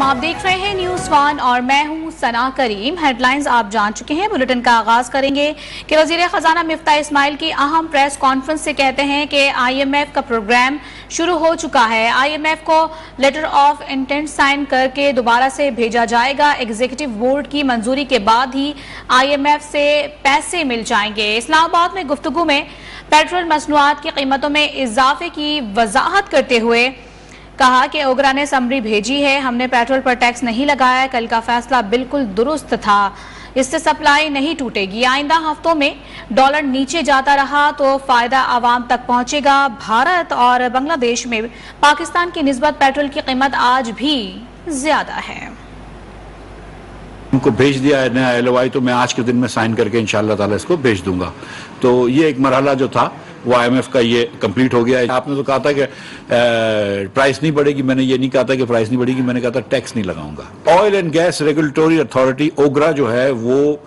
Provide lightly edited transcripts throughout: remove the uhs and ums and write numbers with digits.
आप देख रहे हैं न्यूज़ वन और मैं हूं सना करीम। हेडलाइंस आप जान चुके हैं। बुलेटिन का आगाज करेंगे कि वजीर खजाना मिफ्ता इस्माइल की अहम प्रेस कॉन्फ्रेंस से कहते हैं कि IMF का प्रोग्राम शुरू हो चुका है। IMF को लेटर ऑफ इंटेंट साइन करके दोबारा से भेजा जाएगा। एग्जीक्यूटिव बोर्ड की मंजूरी के बाद ही IMF से पैसे मिल जाएंगे। इस्लामाबाद में गुफ्तगू में पेट्रोल मसनूआत की कीमतों में इजाफे की वजाहत करते हुए कहा कि ओगरा ने समरी भेजी है, हमने पेट्रोल पर टैक्स नहीं लगाया। कल का फैसला बिल्कुल दुरुस्त था, इससे सप्लाई नहीं टूटेगी। आइंदा हफ्तों में डॉलर नीचे जाता रहा तो फायदा आवाम तक पहुंचेगा। भारत और बांग्लादेश में पाकिस्तान की निस्बत पेट्रोल की कीमत आज भी ज्यादा है। उनको भेज दिया है नया LOI, तो मैं आज के दिन में साइन करके इंशाअल्लाह ताला इसको भेज दूंगा। तो ये एक मरहला जो था वो IMF का ये कंप्लीट हो गया है। आपने तो कहा था कि प्राइस नहीं बढ़ेगी, मैंने ये नहीं कहा था कि प्राइस नहीं बढ़ेगी, मैंने कहा था टैक्स नहीं लगाऊंगा। Oil and gas regulatory authority OGRA जो है वो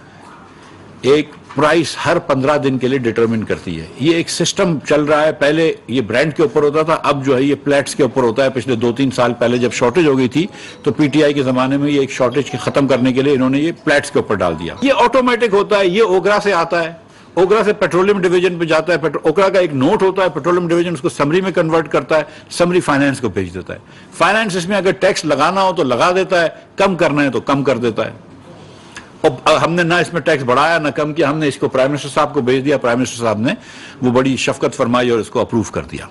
एक प्राइस हर 15 दिन के लिए डिटरमिन करती है। ये एक सिस्टम चल रहा है। पहले ये ब्रांड के ऊपर होता था, अब जो है ये प्लेट्स के ऊपर होता है। पिछले 2-3 साल पहले जब शॉर्टेज हो गई थी तो PTI के जमाने में ये एक शॉर्टेज के खत्म करने के लिए इन्होंने ये प्लेट्स के ऊपर डाल दिया। ये ऑटोमेटिक होता है, ये ओगरा से आता है, ओगरा से पेट्रोलियम डिवीजन पे जाता है। ओगरा का एक नोट होता है, पेट्रोलियम डिवीजन उसको समरी में कन्वर्ट करता है, समरी फाइनेंस को भेज देता है। फाइनेंस इसमें अगर टैक्स लगाना हो तो लगा देता है, कम करना है तो कम कर देता है। और हमने ना इसमें टैक्स बढ़ाया ना कम किया, हमने इसको प्राइम मिनिस्टर साहब को भेज दिया। प्राइम मिनिस्टर साहब ने वो बड़ी शफकत फरमाई और इसको अप्रूव कर दिया।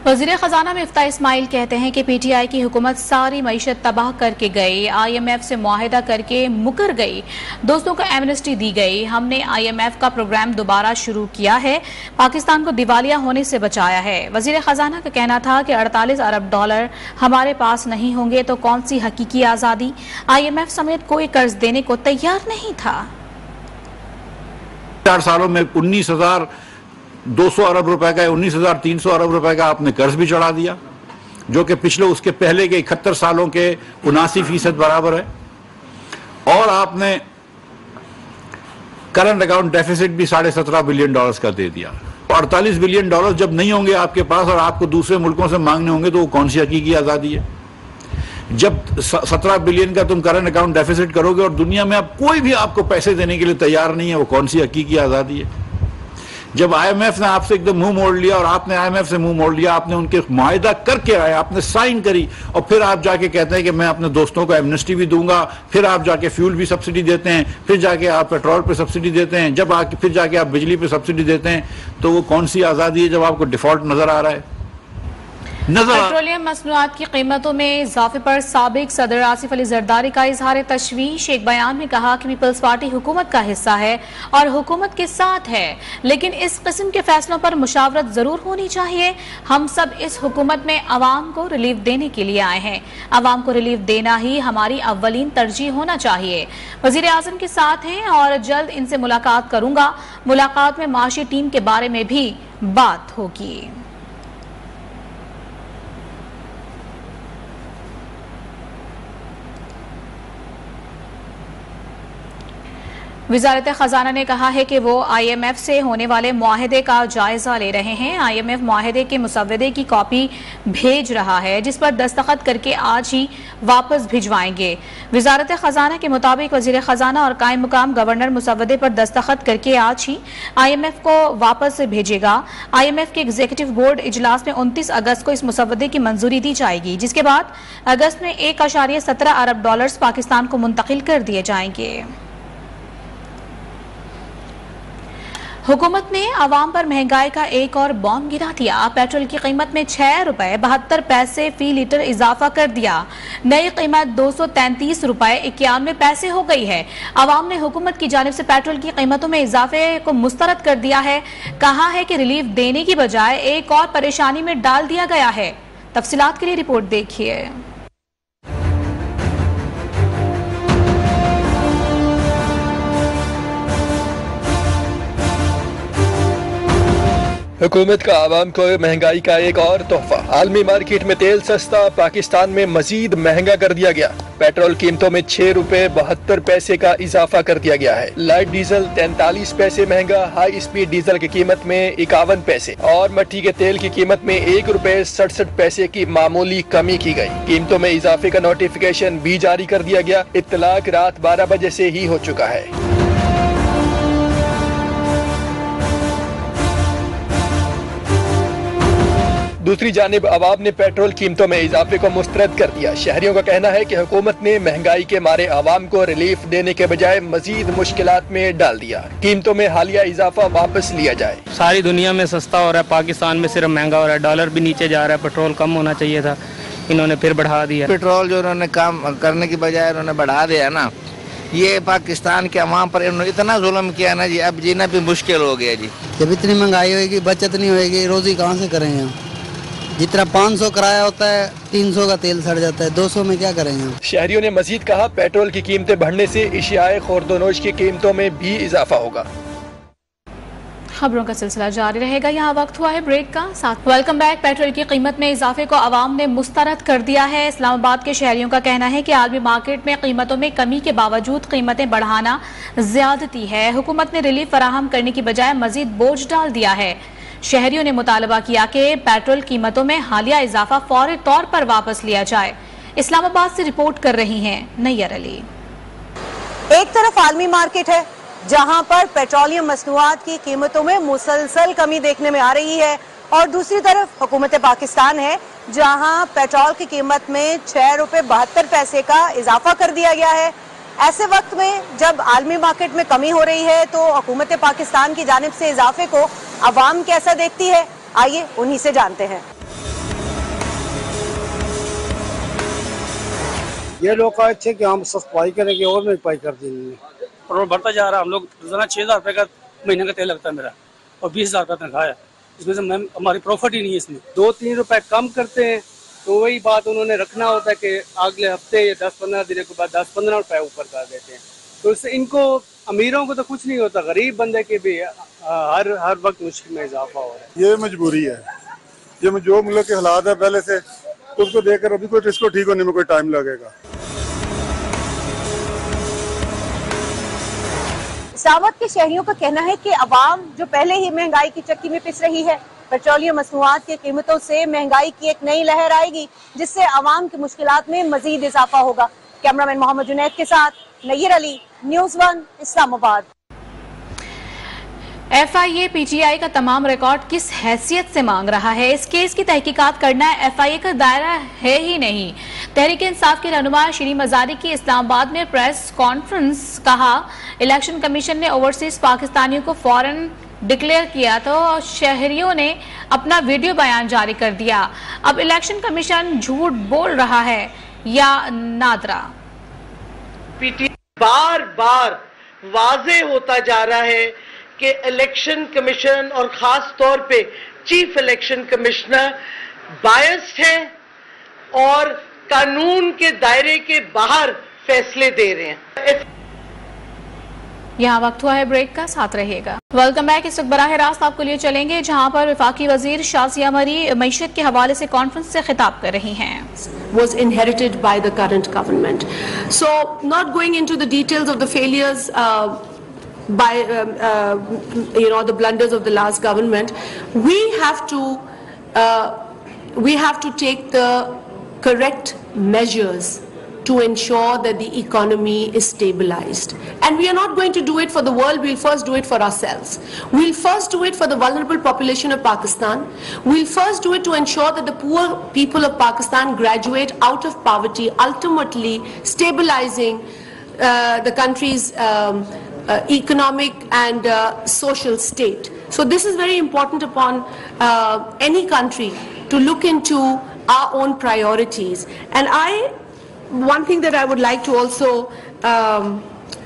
वज़ीर ख़जाना मिफ्ता इस्माइल कहते हैं कि PTI की हुकूमत सारी मईशत तबाह करके गई, IMF से मुआहिदा करके मुकर गई, दोस्तों को एमनेस्टी दी गई। हमने IMF का प्रोग्राम दोबारा शुरू किया है, पाकिस्तान को दिवालिया होने से बचाया है। वज़ीर ख़जाना का कहना था कि 48 अरब डॉलर हमारे पास नहीं होंगे तो कौन सी हकीकी आज़ादी। IMF समेत कोई कर्ज देने को तैयार नहीं था। 4 सालों में 19,200 अरब रुपए का, 19,300 अरब रुपए का आपने कर्ज भी चढ़ा दिया, जो कि पिछले उसके पहले के 71 सालों के 79% बराबर है। और आपने करंट अकाउंट डेफिसिट भी $17.5 बिलियन का दे दिया। 48 बिलियन डॉलर जब नहीं होंगे आपके पास और आपको दूसरे मुल्कों से मांगने होंगे तो वो कौन सी हकीकी आजादी है। जब 17 बिलियन का तुम करंट अकाउंट डेफिसिट करोगे और दुनिया में अब कोई भी आपको पैसे देने के लिए तैयार नहीं है, वो कौन सी हकीकी आजादी है। जब IMF ने आपसे एकदम मुंह मोड़ लिया और आपने IMF से मुंह मोड़ लिया, आपने उनके मुआहिदा करके आए, आपने साइन करी और फिर आप जाके कहते हैं कि मैं अपने दोस्तों को एमनेस्टी भी दूंगा, फिर आप जाके फ्यूल भी सब्सिडी देते हैं, फिर जाके आप पेट्रोल पे सब्सिडी देते हैं, जब आके फिर जाके आप बिजली पे सब्सिडी देते हैं, तो वो कौन सी आज़ादी है जब आपको डिफॉल्ट नजर आ रहा है। पेट्रोलियम मसनूआत की कीमतों में इजाफे पर साबिक सदर आसिफ अली जरदारी का इजहार तशवीश। एक बयान में कहा कि पीपल्स पार्टी हुकूमत का हिस्सा है और हुकूमत के साथ है, लेकिन इस किस्म के फैसलों पर मुशावरत जरूर होनी चाहिए। हम सब इस हुकूमत में अवाम को रिलीफ देने के लिए आए हैं, अवाम को रिलीफ देना ही हमारी अव्वलीन तरजीह होना चाहिए। वजीर आजम के साथ हैं और जल्द इनसे मुलाकात करूंगा। मुलाकात में माशी टीम के बारे में भी बात होगी। वजारत खजाना ने कहा है कि वो IMF से होने वाले मुआहदे का जायजा ले रहे हैं। IMF मुआहदे के मुसव्वदे की कॉपी भेज रहा है, जिस पर दस्तखत करके आज ही वापस भिजवाएंगे। वजारत खजाना के मुताबिक वजीर खजाना और कायम मुकाम गवर्नर मुसव्वदे पर दस्तखत करके आज ही IMF को वापस भेजेगा। IMF के एग्जीक्यूटिव बोर्ड इजलास में 29 अगस्त को इस मुसव्वदे की मंजूरी दी जाएगी, जिसके बाद अगस्त में 1.17 अरब डॉलर्स पाकिस्तान को मुंतकिल कर दिए जाएंगे। हुकूमत ने अवाम पर महंगाई का एक और बॉम्ब गिरा दिया। पेट्रोल की कीमत में ₹6.72 फी लीटर इजाफा कर दिया। नई कीमत ₹233.91 हो गई है। अवाम ने हुकूमत की जानिब से पेट्रोल की कीमतों में इजाफे को मुस्तरद कर दिया है। कहा है कि रिलीफ देने की बजाय एक और परेशानी में डाल दिया गया है। तफसीलात के लिए रिपोर्ट देखिए। हुकूमत का आवाम को महंगाई का एक और तोहफा। आलमी मार्केट में तेल सस्ता, पाकिस्तान में मजीद महंगा कर दिया गया। पेट्रोल कीमतों में 6 रुपए 72 पैसे का इजाफा कर दिया गया है। लाइट डीजल 43 पैसे महंगा, हाई स्पीड डीजल की कीमत में 51 पैसे और मट्टी के तेल की कीमत में 1 रुपए 67 पैसे की मामूली कमी की गई। कीमतों में इजाफे का नोटिफिकेशन भी जारी कर दिया गया। इत्तलाक रात 12 बजे से ही हो चुका है। दूसरी जानिब अवाम ने पेट्रोल कीमतों में इजाफे को मुस्तरद कर दिया। शहरियों का कहना है कि हुकूमत ने महंगाई के मारे अवाम को रिलीफ देने के बजाय मजीद मुश्किलात में डाल दिया। कीमतों में हालिया इजाफा वापस लिया जाए। सारी दुनिया में सस्ता हो रहा है, पाकिस्तान में सिर्फ महंगा हो रहा है। डॉलर भी नीचे जा रहा है, पेट्रोल कम होना चाहिए था, इन्होंने फिर बढ़ा दिया। पेट्रोल जो उन्होंने काम करने की बजाय उन्होंने बढ़ा दिया ना, ये पाकिस्तान के अवाम पर इन्होंने इतना जुल्म किया ना जी, अब जीना भी मुश्किल हो गया जी। जब इतनी महंगाई होगी, बचत नहीं होगी, रोजी कहाँ से करेंगे हम? जितना 500 किराया होता है, 300 का तेल सड़ जाता है, 200 में क्या करेंगे हम? शहरियों ने मजीद कहा, पेट्रोल की कीमतें बढ़ने से इशियाए खुर्दोनोश की कीमतों में भी इजाफा होगा। खबरों का सिलसिला जारी रहेगा। यहाँ वक्त हुआ है ब्रेक का। साथ वेलकम बैक। पेट्रोल की कीमत में इजाफे को अवाम ने मुस्तरद कर दिया है। इस्लामाबाद के शहरियों का कहना है कि आलमी मार्केट में कीमतों में कमी के बावजूद कीमतें बढ़ाना ज्यादती है। हुकूमत ने रिलीफ फराहम करने की बजाय मजीद बोझ डाल दिया है। शहरियों ने मुतालबा किया कि पेट्रोल कीमतों में हालिया इजाफा फौरी तौर पर वापस लिया जाए। इस्लामाबाद से रिपोर्ट कर रही हैं नैयर अली। एक तरफ आलमी मार्केट है जहां पर पेट्रोलियम मसनूआत की कीमतों में मुसलसल कमी देखने में आ रही है, और दूसरी तरफ हुकूमत पाकिस्तान है जहां पेट्रोल की कीमत में 6 रुपए 72 पैसे का इजाफा कर दिया गया है। ऐसे वक्त में जब आलमी मार्केट में कमी हो रही है तो हुकूमत पाकिस्तान की जानिब से इजाफे को अवाम कैसा देखती है, आइए उन्हीं से जानते हैं। ये लोग कहते थे कि हम सस्ताई करेंगे और महंगाई कर देंगे। पेट्रोल बढ़ता जा रहा है। हम लोग रोजाना 6,000 रुपए का महीने का तेल लगता है मेरा, और 20,000 का तनख्वाह है। इसमें से हमारी प्रॉफिट ही नहीं है। इसमें 2-3 रुपए कम करते हैं तो वही बात उन्होंने रखना होता है कि अगले हफ्ते या 10-15 दिन के बाद 10-15 रुपए ऊपर कर देते हैं। तो इससे इनको अमीरों को तो कुछ नहीं होता, गरीब बंदे के भी हर वक्त मुश्किल में इजाफा हो रहा है। ये मजबूरी है। ये जो मुल्क के हालात है पहले से, उसको देखकर अभी कोई इसको ठीक होने में कोई टाइम लगेगा। इस्लामाबाद के शहरियों का कहना है कि अवाम जो पहले ही महंगाई की चक्की में पिस रही है, पेट्रोलियम मसनूआत की कीमतों से महंगाई की एक नई लहर आएगी जिससे अवाम की मुश्किलात में मजीद इजाफा होगा। कैमरामैन मोहम्मद जुनैद के साथ Nayyar Ali, news 1 Islamabad. FIA PTI का तमाम रिकॉर्ड किस हैसियत से मांग रहा है? इस केस की तहकीकात करना FIA का दायरा है ही नहीं। तहरीक इंसाफ के रहनुमा शीरी मजारी की इस्लामाबाद में प्रेस कॉन्फ्रेंस। कहा, इलेक्शन कमीशन ने ओवरसीज पाकिस्तानियों को फौरन डिक्लेयर किया तो शहरियों ने अपना वीडियो बयान जारी कर दिया। अब इलेक्शन कमीशन झूठ बोल रहा है या नादरा? बार बार वाजे होता जा रहा है कि इलेक्शन कमीशन और खास तौर पे चीफ इलेक्शन कमिश्नर बायस्ड हैं और कानून के दायरे के बाहर फैसले दे रहे हैं। यहाँ वक्त हुआ है ब्रेक का, साथ रहिएगा। Welcome back. इस वक्त बराह रास्त आपको लिए चलेंगे जहाँ पर वफाकी वजीर शाजिया मरी मईशत के हवाले से कॉन्फ्रेंस से खिताब कर रही हैं। Was inherited by the current government. So, not going into the details of the failures by the blunders of the last government, we have to take the correct measures to ensure that the economy is stabilized. And we are not going to do it for the world, we'll first do it for ourselves. We'll first do it for the vulnerable population of Pakistan. We'll first do it to ensure that the poor people of Pakistan graduate out of poverty, ultimately stabilizing the country's economic and social state. So this is very important upon any country to look into our own priorities. And one thing that I would like to also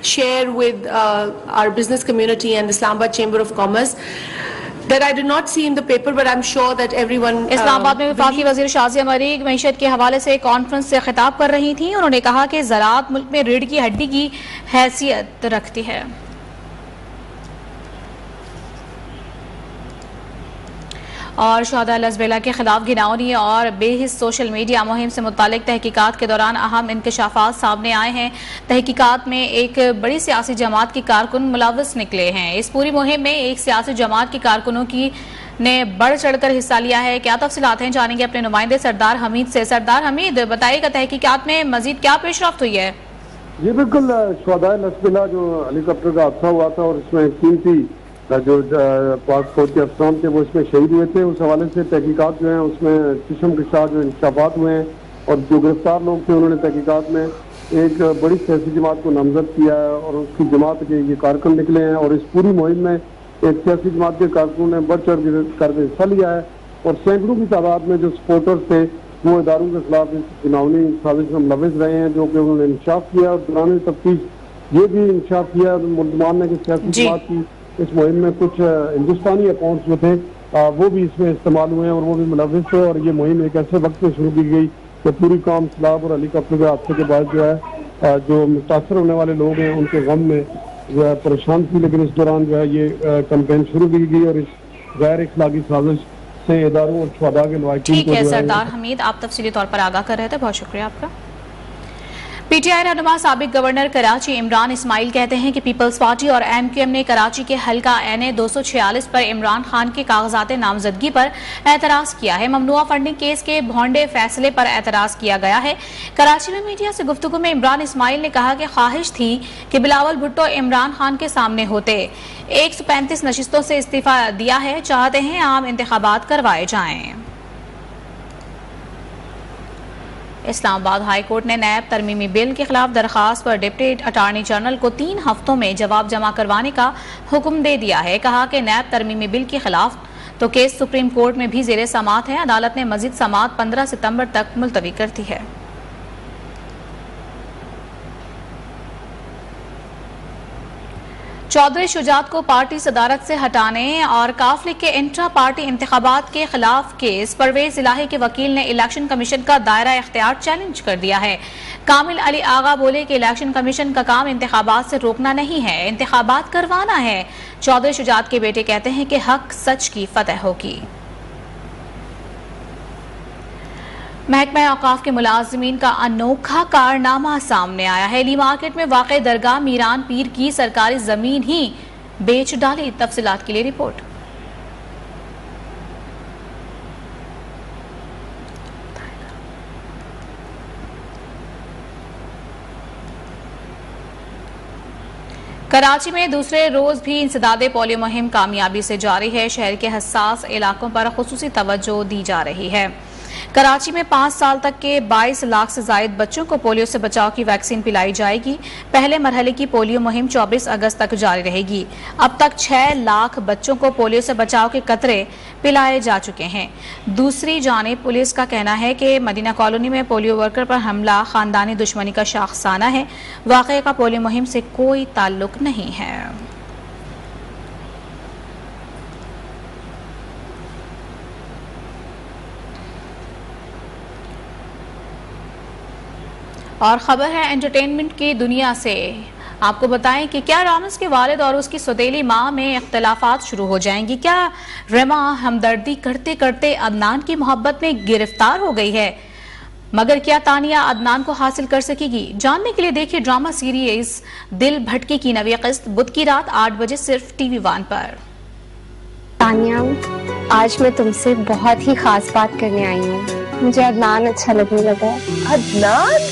share with our business community and the Islamabad Chamber of Commerce that I did not see in the paper, but I'm sure that everyone Islamabad में वफाकी वजीर शाजिया मरी मईशत के हवाले से conference से खिताब कर रही थी। उन्होंने कहा कि ज़राअत मुल्क में रीढ़ की हड्डी की हैसियत रखती है। और शहदा लजबेला के खिलाफ घिनौनी और बेहिस सोशल मीडिया मुहिम से मुतालिक तहकीकात के दौरान अहम इंकशाफात सामने आए हैं। तहकीकात में एक बड़ी सियासी जमात के कारकुन मुलव्वस निकले हैं। इस पूरी मुहिम में एक सियासी जमात के कारकुनों की ने बढ़ चढ़कर हिस्सा लिया है। क्या तफसीलात हैं, जानेंगे अपने नुमाइंदे सरदार हमीद से। सरदार हमीद, बताइएगा तहकीकात में मजीद क्या पेशरफ्त हुई है? जी बिल्कुल, शहदा लजबेला जो हेलीकॉप्टर का हादसा हुआ था और इसमें कीमती जो पाक फौज के अफसरान थे वो इसमें शहीद हुए थे, उस हवाले से तहकीकात जो है उसमें किस्म के साथ जो इंकशाफात हुए हैं और जो गिरफ्तार लोग थे उन्होंने तहकीकात में एक बड़ी सियासी जमात को नामजद किया है और उसकी जमात के ये कारकुन निकले हैं। और इस पूरी मुहिम में एक सियासी जमात के कारकुन ने बढ़ चढ़ कर हिस्सा लिया है और सैकड़ों की तादाद में जो सपोर्टर्स थे वो इदारों के खिलाफ इस चुनावी साजिश में मुलव्वस रहे हैं, जो कि उन्होंने इंकशाफ किया और दौरान तफ्तीश ये भी इंकशाफ किया मुल्जमान ने कि सियासी जमात की इस मुहिम में कुछ हिंदुस्तानी अकाउंट्स जो थे वो भी इसमें इस्तेमाल हुए हैं और वो भी मुलव्वस थे। और ये मुहिम एक ऐसे वक्त में शुरू की गई कि पूरी कौम सैलाब और हेलीकॉप्टर के हादसे के बाद जो है जो मुतासर होने वाले लोग हैं उनके गम में जो है परेशान थी, लेकिन इस दौरान जो है ये कैंपेन शुरू की गई और इस गैर इखलाकी साजिश से इदारों और शहदा के लवाकिन को। ठीक है सरदार हमीद, आप तफसीली तौर पर आगाह कर रहे थे, बहुत शुक्रिया आपका। पीटीआई रहनुमा साबिक गवर्नर कराची इमरान इस्माइल कहते हैं कि पीपल्स पार्टी और एमक्यूएम ने कराची के हल्का NA 246 पर इमरान खान के कागजात नामजदगी पर एतराज किया है। ममनुआ फंडिंग केस के भोंडे फैसले पर एतराज किया गया है। कराची में मीडिया से गुफ्तगू में इमरान इस्माइल ने कहा कि ख्वाहिश थी कि बिलावल भुट्टो इमरान खान के सामने होते। 135 नशिस्तों से इस्तीफा दिया है, चाहते हैं आम इंतखाबात करवाए जाएं। इस्लामाबाद हाई कोर्ट ने नैब तरमीमी बिल के खिलाफ दरखास्त पर डिप्टी अटॉर्नी जनरल को 3 हफ्तों में जवाब जमा करवाने का हुक्म दे दिया है। कहा कि नैब तरमीमी बिल के खिलाफ तो केस सुप्रीम कोर्ट में भी ज़ेरे समाअत है। अदालत ने मजीद समाअत 15 सितंबर तक मुलतवी कर दी है। चौधरी शुजात को पार्टी सदारत से हटाने और काफ लीग के इंट्रा पार्टी इंतखाबात के खिलाफ केस परवेज इलाही के वकील ने इलेक्शन कमीशन का दायरा इख्तियार चैलेंज कर दिया है। कामिल अली आगा बोले कि इलेक्शन कमीशन का काम इंतखाबात से रोकना नहीं है, इंतखाबात करवाना है। चौधरी शुजात के बेटे कहते हैं कि हक सच की फतह होगी। महकमा औकाफ के मुलाजिमीन का अनोखा कारनामा सामने आया है। ली मार्केट में वाक़े दरगाह मीरान पीर की सरकारी जमीन ही बेच डाली। तफसीलात के लिए रिपोर्ट। कराची में दूसरे रोज भी इंसदादे पोलियो मुहिम कामयाबी से जारी है। शहर के हसास इलाकों पर खुसूसी तवज्जो दी जा रही है। कराची में 5 साल तक के 22 लाख से जायद बच्चों को पोलियो से बचाव की वैक्सीन पिलाई जाएगी। पहले मरहले की पोलियो मुहिम 24 अगस्त तक जारी रहेगी। अब तक 6 लाख बच्चों को पोलियो से बचाव के कतरे पिलाए जा चुके हैं। दूसरी जानिब पुलिस का कहना है कि मदीना कॉलोनी में पोलियो वर्कर पर हमला खानदानी दुश्मनी का शाखसाना है। वाक़े का पोलियो मुहिम से कोई ताल्लुक नहीं है। और खबर है एंटरटेनमेंट की दुनिया से। आपको बताएं कि क्या रामस के वालिद और उसकी सौतेली मां में इख्तलाफात शुरू हो जाएंगी? क्या रमा हमदर्दी करते करते अदनान की मोहब्बत में गिरफ्तार हो गई है? मगर क्या तानिया अदनान को हासिल कर सकेगी? जानने के लिए देखिए ड्रामा सीरीज दिल भटके की नवी किस्त बुध की रात 8 बजे सिर्फ TV1 पर। तानिया, आज मैं तुमसे बहुत ही खास बात करने आई हूँ। मुझे अदनान अच्छा लगने लगा है। अदनान?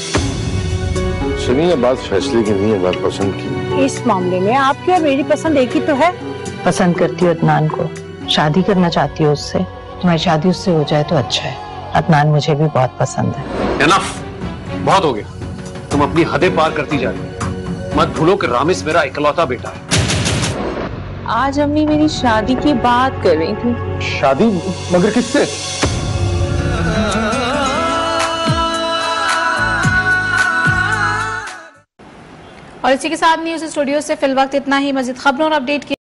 सुनिए, बात फैसले की नहीं है, बात पसंद की। इस मामले में आपकी और मेरी पसंद एक ही तो है। पसंद करती हूँ अदनान को, शादी करना चाहती हूँ उससे। तुम्हारी शादी उससे हो जाए तो अच्छा है। अदनान मुझे भी बहुत पसंद है। एनफ, बहुत हो गया। तुम अपनी हदें पार करती जा रही हो। मत भूलो कि रामिस मेरा इकलौता बेटा है। आज अम्मी मेरी शादी की बात कर रही थी। शादी? मगर किससे? और इसी के साथ न्यूज़ स्टूडियो से फिल वक्त इतना ही। मज़ीद खबरों और अपडेट की